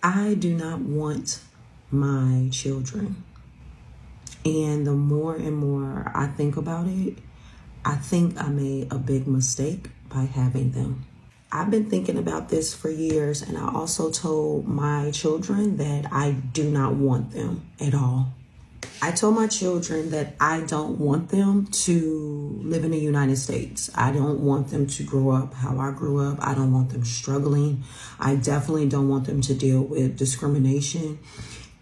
I do not want my children. And the more and more I think about it, I think I made a big mistake by having them. I've been thinking about this for years, and I also told my children that I do not want them at all. I told my children that I don't want them to live in the United States. I don't want them to grow up how I grew up. I don't want them struggling. I definitely don't want them to deal with discrimination.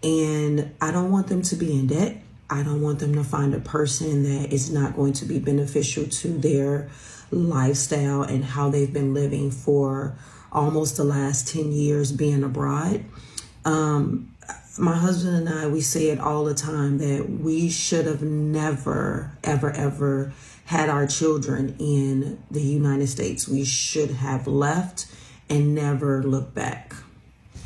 And I don't want them to be in debt. I don't want them to find a person that is not going to be beneficial to their lifestyle and how they've been living for almost the last 10 years being abroad. My husband and I, we say it all the time that we should have never, ever, ever had our children in the United States. We should have left and never looked back.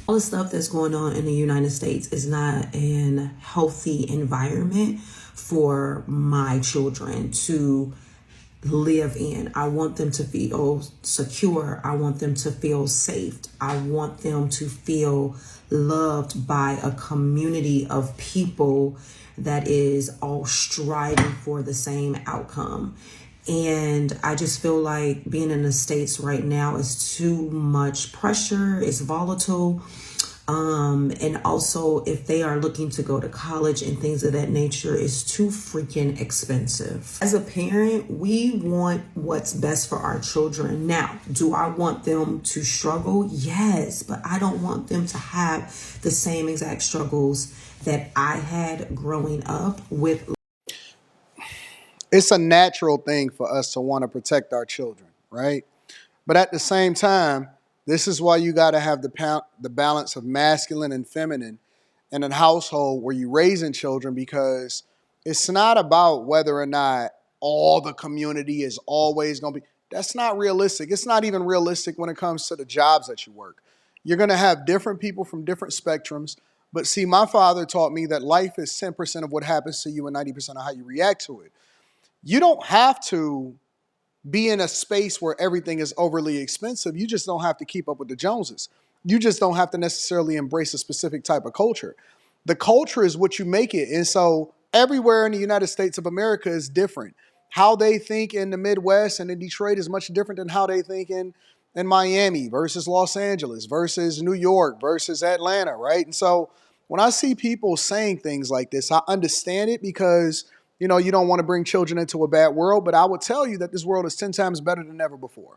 All the stuff that's going on in the United States is not an healthy environment for my children to live in. I want them to feel secure. I want them to feel safe. I want them to feel loved by a community of people that is all striving for the same outcome. And I just feel like being in the States right now is too much pressure. It's volatile. And also, if they are looking to go to college and things of that nature, is too freaking expensive. As a parent, we want what's best for our children. Now, do I want them to struggle? Yes, but I don't want them to have the same exact struggles that I had growing up with. It's a natural thing for us to want to protect our children, right? But at the same time, this is why you got to have the balance of masculine and feminine in a household where you're raising children, because it's not about whether or not all the community is always going to be. That's not realistic. It's not even realistic when it comes to the jobs that you work. You're going to have different people from different spectrums. But see, my father taught me that life is 10% of what happens to you and 90% of how you react to it. You don't have to be in a space where everything is overly expensive. You just don't have to keep up with the Joneses. You just don't have to necessarily embrace a specific type of culture. The culture is what you make it. And so everywhere in the United States of America is different. How they think in the Midwest and in Detroit is much different than how they think in Miami versus Los Angeles versus New York versus Atlanta, right? And so when I see people saying things like this, I understand it, because you don't want to bring children into a bad world, but I would tell you that this world is 10 times better than ever before.